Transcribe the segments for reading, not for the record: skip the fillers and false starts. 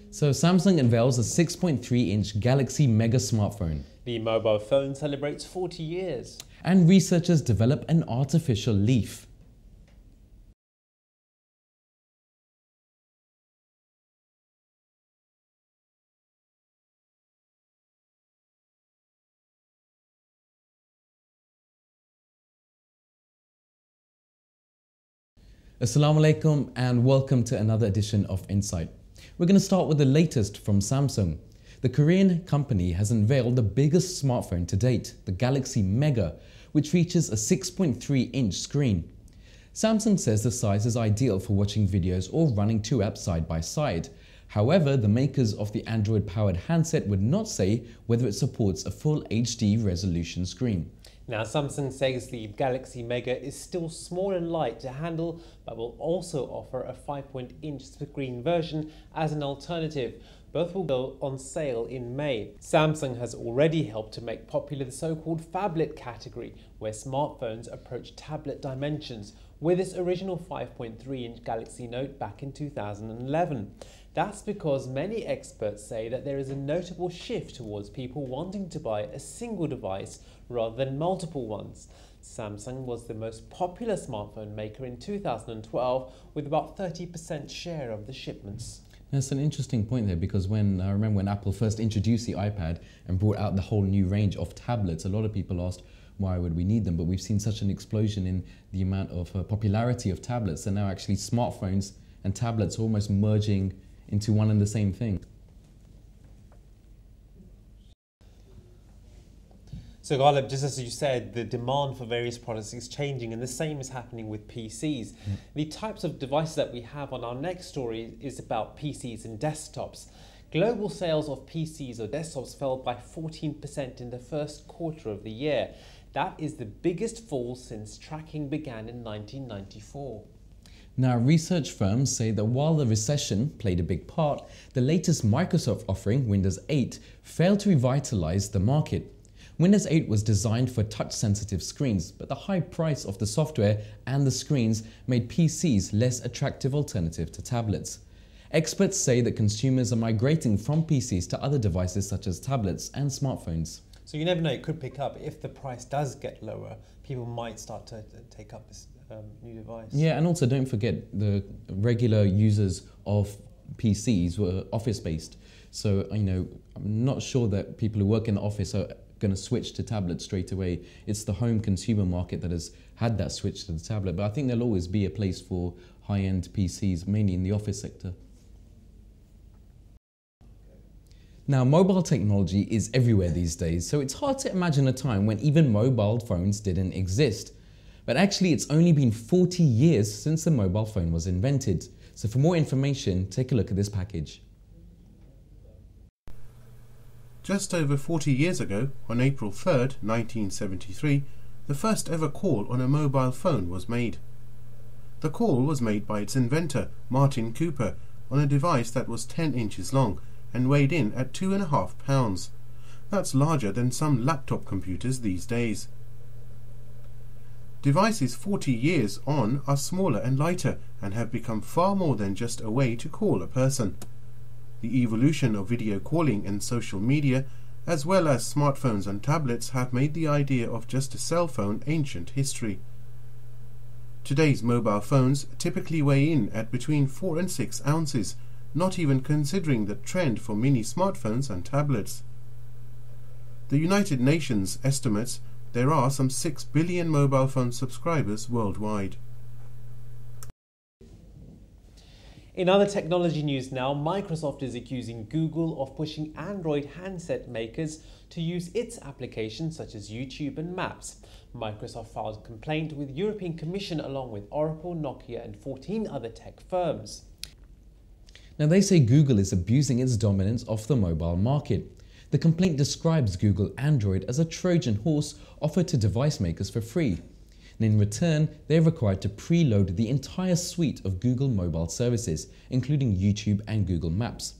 So Samsung unveils a 6.3-inch Galaxy Mega smartphone. The mobile phone celebrates 40 years. And researchers develop an artificial leaf. Assalamu alaikum and welcome to another edition of Insight. We're going to start with the latest from Samsung. The Korean company has unveiled the biggest smartphone to date, the Galaxy Mega, which features a 6.3-inch screen. Samsung says the size is ideal for watching videos or running two apps side by side. However, the makers of the Android-powered handset would not say whether it supports a full HD resolution screen. Now, Samsung says the Galaxy Mega is still small and light to handle, but will also offer a 5-inch screen version as an alternative. Both will go on sale in May. Samsung has already helped to make popular the so-called phablet category, where smartphones approach tablet dimensions, with its original 5.3-inch Galaxy Note back in 2011. That's because many experts say that there is a notable shift towards people wanting to buy a single device rather than multiple ones. Samsung was the most popular smartphone maker in 2012 with about 30% share of the shipments. That's an interesting point there, because I remember when Apple first introduced the iPad and brought out the whole new range of tablets, a lot of people asked why would we need them, but we've seen such an explosion in the amount of popularity of tablets, and now actually smartphones and tablets are almost merging into one and the same thing. So Ghalib, just as you said, the demand for various products is changing, and the same is happening with PCs. The types of devices that we have on our next story is about PCs and desktops. Global sales of PCs or desktops fell by 14% in the first quarter of the year. That is the biggest fall since tracking began in 1994. Now, research firms say that while the recession played a big part, the latest Microsoft offering, Windows 8, failed to revitalize the market. Windows 8 was designed for touch-sensitive screens, but the high price of the software and the screens made PCs less attractive alternative to tablets. Experts say that consumers are migrating from PCs to other devices such as tablets and smartphones. So you never know, it could pick up. If the price does get lower, people might start to take up this new device. Yeah, and also don't forget the regular users of PCs were office-based. So, I'm not sure that people who work in the office are going to switch to tablets straight away. It's the home consumer market that has had that switch to the tablet. But I think there'll always be a place for high-end PCs, mainly in the office sector. Now, mobile technology is everywhere these days, so it's hard to imagine a time when even mobile phones didn't exist. But actually, it's only been 40 years since the mobile phone was invented. So for more information, take a look at this package. Just over 40 years ago, on April 3rd, 1973, the first ever call on a mobile phone was made. The call was made by its inventor, Martin Cooper, on a device that was 10 inches long and weighed in at 2.5 pounds. That's larger than some laptop computers these days. Devices 40 years on are smaller and lighter and have become far more than just a way to call a person. The evolution of video calling and social media, as well as smartphones and tablets, have made the idea of just a cell phone ancient history. Today's mobile phones typically weigh in at between 4 and 6 ounces, not even considering the trend for mini smartphones and tablets. The United Nations estimates there are some 6 billion mobile phone subscribers worldwide. In other technology news now, Microsoft is accusing Google of pushing Android handset makers to use its applications such as YouTube and Maps. Microsoft filed a complaint with the European Commission along with Oracle, Nokia and 14 other tech firms. Now, they say Google is abusing its dominance of the mobile market. The complaint describes Google Android as a Trojan horse offered to device makers for free. And in return, they're required to preload the entire suite of Google mobile services, including YouTube and Google Maps.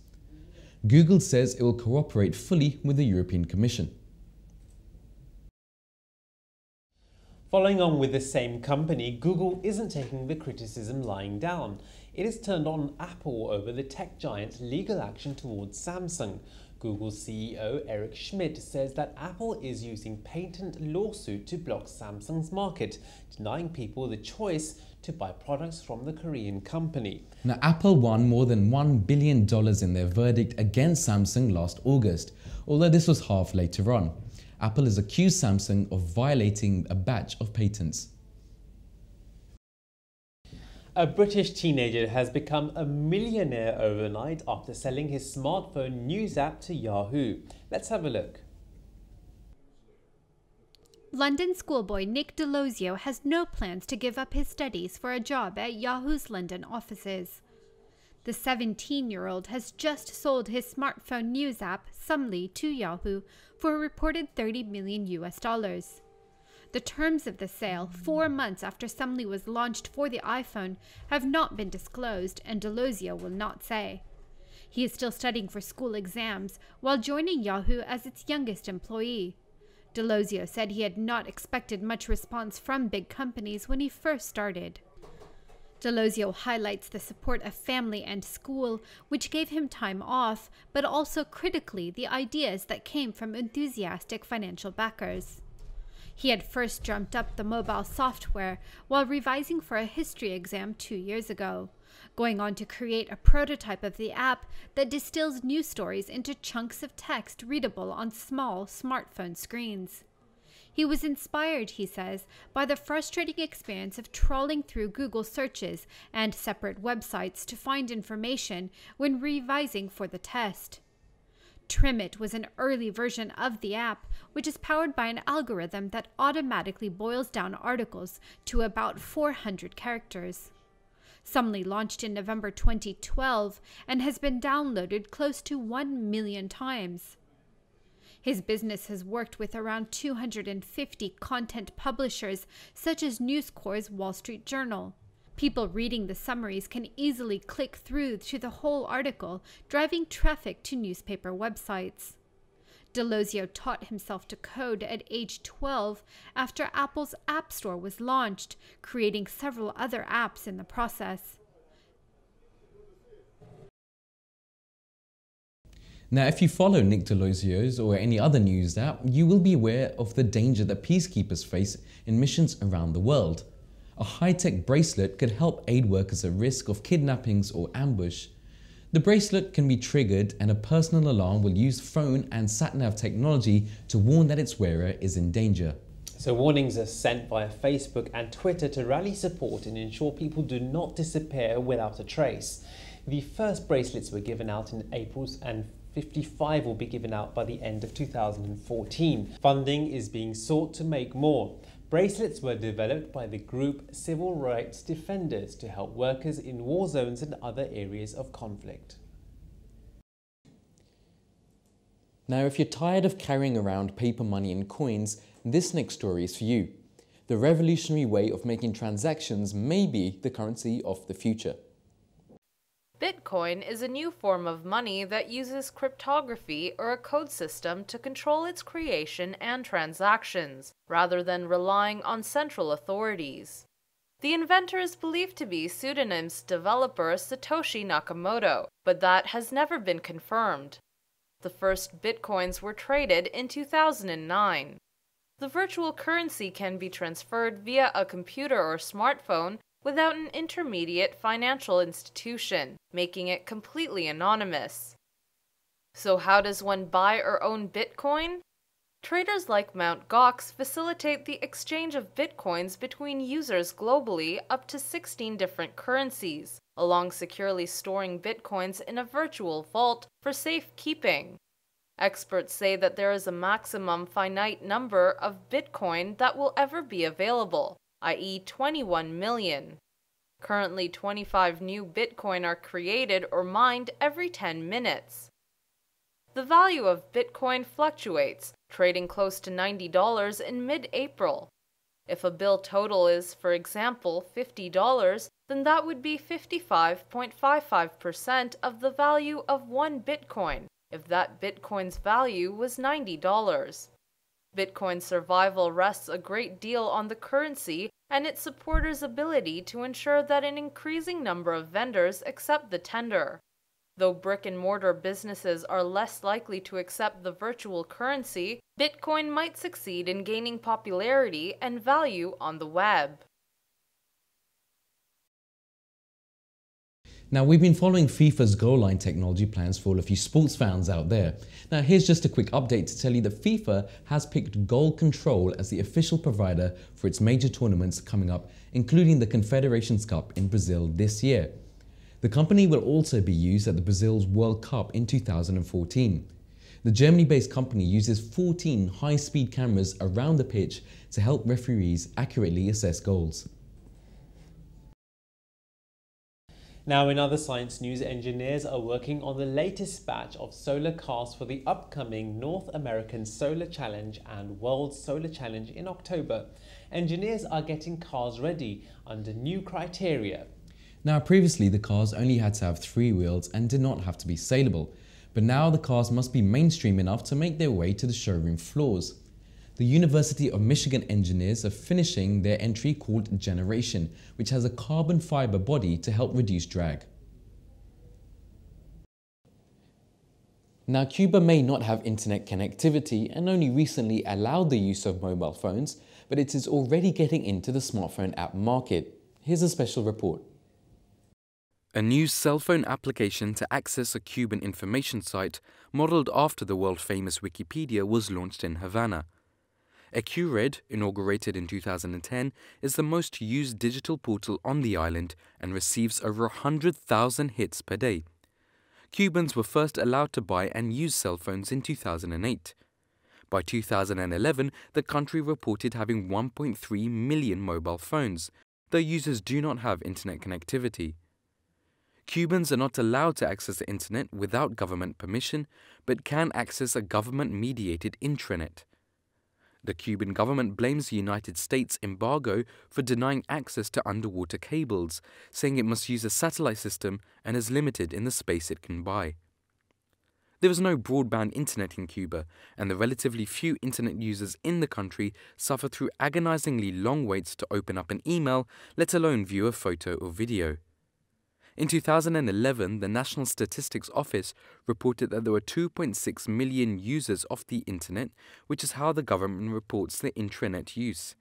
Google says it will cooperate fully with the European Commission. Following on with the same company, Google isn't taking the criticism lying down. It has turned on Apple over the tech giant's legal action towards Samsung. Google's CEO Eric Schmidt says that Apple is using patent lawsuit to block Samsung's market, denying people the choice to buy products from the Korean company. Now, Apple won more than $1 billion in their verdict against Samsung last August, although this was half later on. Apple has accused Samsung of violating a batch of patents. A British teenager has become a millionaire overnight after selling his smartphone news app to Yahoo. Let's have a look. London schoolboy Nick Delosio has no plans to give up his studies for a job at Yahoo's London offices. The 17-year-old has just sold his smartphone news app, Sumly, to Yahoo for a reported $30 million. The terms of the sale, 4 months after Sumly was launched for the iPhone, have not been disclosed, and Delosio will not say. He is still studying for school exams while joining Yahoo as its youngest employee. Delosio said he had not expected much response from big companies when he first started. Delosio highlights the support of family and school, which gave him time off, but also critically the ideas that came from enthusiastic financial backers. He had first dreamt up the mobile software while revising for a history exam 2 years ago, going on to create a prototype of the app that distills news stories into chunks of text readable on small smartphone screens. He was inspired, he says, by the frustrating experience of trawling through Google searches and separate websites to find information when revising for the test. Trimit was an early version of the app, which is powered by an algorithm that automatically boils down articles to about 400 characters. Sumly launched in November 2012 and has been downloaded close to 1 million times. His business has worked with around 250 content publishers, such as News Corp's Wall Street Journal. People reading the summaries can easily click through to the whole article, driving traffic to newspaper websites. Delosio taught himself to code at age 12 after Apple's App Store was launched, creating several other apps in the process. Now, if you follow Nick Delosio's or any other news app, you will be aware of the danger that peacekeepers face in missions around the world. A high-tech bracelet could help aid workers at risk of kidnappings or ambush. The bracelet can be triggered and a personal alarm will use phone and sat-nav technology to warn that its wearer is in danger. So warnings are sent via Facebook and Twitter to rally support and ensure people do not disappear without a trace. The first bracelets were given out in April and 55 will be given out by the end of 2014. Funding is being sought to make more. Bracelets were developed by the group Civil Rights Defenders to help workers in war zones and other areas of conflict. Now, if you're tired of carrying around paper money and coins, this next story is for you. The revolutionary way of making transactions may be the currency of the future. Bitcoin is a new form of money that uses cryptography or a code system to control its creation and transactions, rather than relying on central authorities. The inventor is believed to be pseudonym's developer Satoshi Nakamoto, but that has never been confirmed. The first Bitcoins were traded in 2009. The virtual currency can be transferred via a computer or smartphone without an intermediate financial institution, making it completely anonymous. So how does one buy or own Bitcoin? Traders like Mt. Gox facilitate the exchange of Bitcoins between users globally up to 16 different currencies, along securely storing Bitcoins in a virtual vault for safekeeping. Experts say that there is a maximum finite number of Bitcoin that will ever be available, i.e. 21 million. Currently, 25 new Bitcoin are created or mined every 10 minutes. The value of Bitcoin fluctuates, trading close to $90 in mid-April. If a bill total is, for example, $50, then that would be 55.55% of the value of one Bitcoin, if that Bitcoin's value was $90. Bitcoin's survival rests a great deal on the currency and its supporters' ability to ensure that an increasing number of vendors accept the tender. Though brick-and-mortar businesses are less likely to accept the virtual currency, Bitcoin might succeed in gaining popularity and value on the web. Now, we've been following FIFA's Goalline technology plans for all of you sports fans out there. Now, here's just a quick update to tell you that FIFA has picked Goal Control as the official provider for its major tournaments coming up, including the Confederations Cup in Brazil this year. The company will also be used at the Brazil's World Cup in 2014. The Germany-based company uses 14 high-speed cameras around the pitch to help referees accurately assess goals. Now, in other science news, engineers are working on the latest batch of solar cars for the upcoming North American Solar Challenge and World Solar Challenge in October. Engineers are getting cars ready under new criteria. Now, previously the cars only had to have 3 wheels and did not have to be saleable, but now the cars must be mainstream enough to make their way to the showroom floors. The University of Michigan engineers are finishing their entry called Generation, which has a carbon fiber body to help reduce drag. Now, Cuba may not have internet connectivity and only recently allowed the use of mobile phones, but it is already getting into the smartphone app market. Here's a special report. A new cell phone application to access a Cuban information site modeled after the world-famous Wikipedia was launched in Havana. EcuRed, inaugurated in 2010, is the most used digital portal on the island and receives over 100,000 hits per day. Cubans were first allowed to buy and use cell phones in 2008. By 2011, the country reported having 1.3 million mobile phones, though users do not have internet connectivity. Cubans are not allowed to access the internet without government permission, but can access a government-mediated intranet. The Cuban government blames the United States embargo for denying access to underwater cables, saying it must use a satellite system and is limited in the space it can buy. There is no broadband internet in Cuba, and the relatively few internet users in the country suffer through agonizingly long waits to open up an email, let alone view a photo or video. In 2011, the National Statistics Office reported that there were 2.6 million users of the internet, which is how the government reports the intranet use.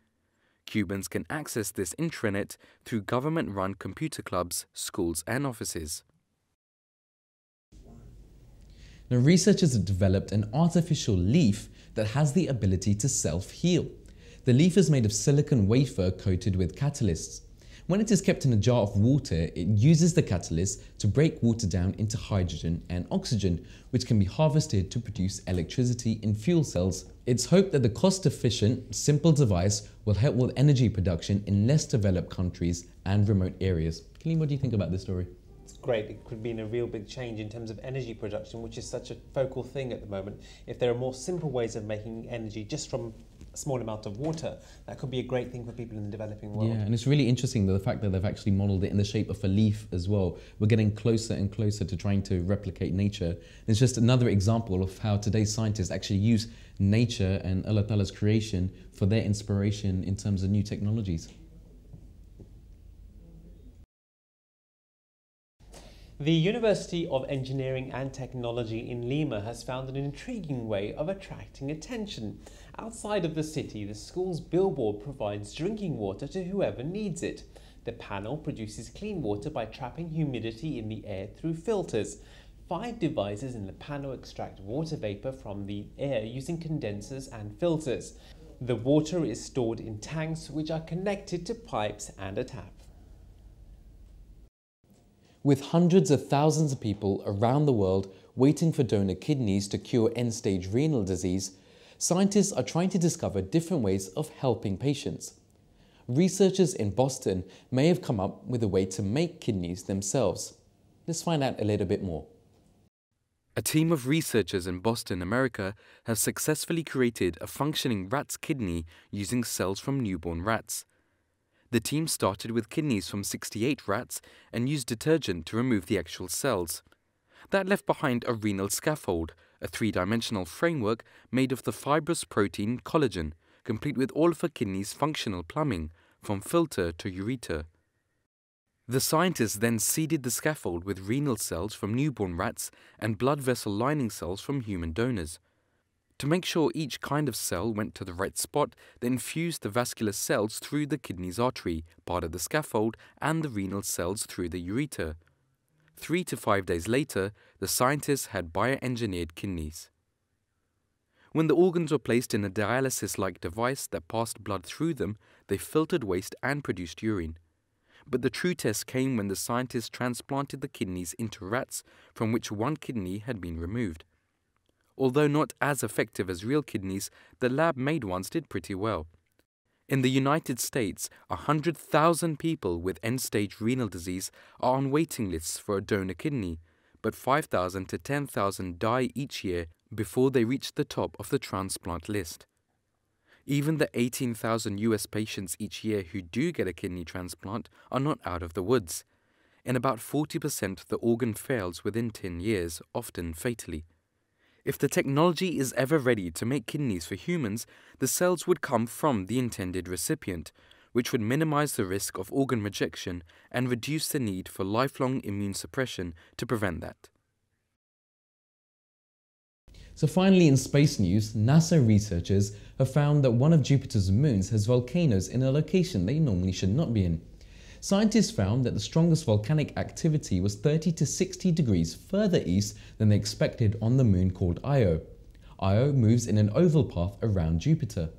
Cubans can access this intranet through government-run computer clubs, schools and offices. Now, researchers have developed an artificial leaf that has the ability to self-heal. The leaf is made of silicon wafer coated with catalysts. When it is kept in a jar of water, it uses the catalyst to break water down into hydrogen and oxygen, which can be harvested to produce electricity in fuel cells. It's hoped that the cost-efficient, simple device will help with energy production in less developed countries and remote areas. Killian, what do you think about this story? It's great. It could mean a real big change in terms of energy production, which is such a focal thing at the moment. If there are more simple ways of making energy just from a small amount of water, that could be a great thing for people in the developing world. Yeah, and it's really interesting the fact that they've actually modelled it in the shape of a leaf as well. We're getting closer and closer to trying to replicate nature. It's just another example of how today's scientists actually use nature and Allah Ta'ala's creation for their inspiration in terms of new technologies. The University of Engineering and Technology in Lima has found an intriguing way of attracting attention. Outside of the city, the school's billboard provides drinking water to whoever needs it. The panel produces clean water by trapping humidity in the air through filters. 5 devices in the panel extract water vapor from the air using condensers and filters. The water is stored in tanks which are connected to pipes and a tap. With hundreds of thousands of people around the world waiting for donor kidneys to cure end-stage renal disease, scientists are trying to discover different ways of helping patients. Researchers in Boston may have come up with a way to make kidneys themselves. Let's find out a little bit more. A team of researchers in Boston, America, have successfully created a functioning rat's kidney using cells from newborn rats. The team started with kidneys from 68 rats and used detergent to remove the actual cells. That left behind a renal scaffold, a 3-dimensional framework made of the fibrous protein collagen, complete with all of a kidney's functional plumbing, from filter to ureter. The scientists then seeded the scaffold with renal cells from newborn rats and blood vessel lining cells from human donors. To make sure each kind of cell went to the right spot, they infused the vascular cells through the kidney's artery, part of the scaffold, and the renal cells through the ureter. 3 to 5 days later, the scientists had bioengineered kidneys. When the organs were placed in a dialysis-like device that passed blood through them, they filtered waste and produced urine. But the true test came when the scientists transplanted the kidneys into rats from which one kidney had been removed. Although not as effective as real kidneys, the lab-made ones did pretty well. In the United States, 100,000 people with end-stage renal disease are on waiting lists for a donor kidney, but 5,000 to 10,000 die each year before they reach the top of the transplant list. Even the 18,000 US patients each year who do get a kidney transplant are not out of the woods. In about 40%, the organ fails within 10 years, often fatally. If the technology is ever ready to make kidneys for humans, the cells would come from the intended recipient, which would minimize the risk of organ rejection and reduce the need for lifelong immune suppression to prevent that. So finally, in space news, NASA researchers have found that one of Jupiter's moons has volcanoes in a location they normally should not be in. Scientists found that the strongest volcanic activity was 30 to 60 degrees further east than they expected on the moon called Io. Io moves in an oval path around Jupiter.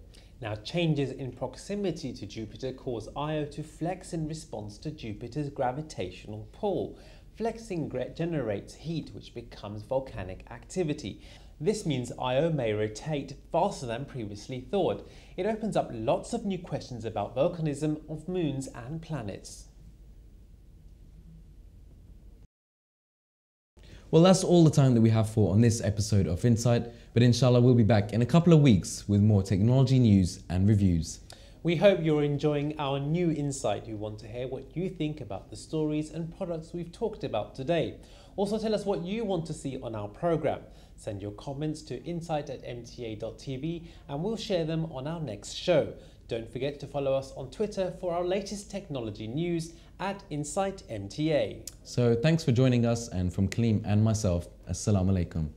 Now, changes in proximity to Jupiter cause Io to flex in response to Jupiter's gravitational pull. Flexing generates heat, which becomes volcanic activity. This means Io may rotate faster than previously thought. It opens up lots of new questions about volcanism of moons and planets. Well, that's all the time that we have for on this episode of Insight, but inshallah we'll be back in a couple of weeks with more technology news and reviews. We hope you're enjoying our new Insight. We want to hear what you think about the stories and products we've talked about today. Also tell us what you want to see on our program. Send your comments to insight@mta.tv and we'll share them on our next show. Don't forget to follow us on Twitter for our latest technology news @InsightMTA. So thanks for joining us, and from Kaleem and myself, Assalamu alaikum.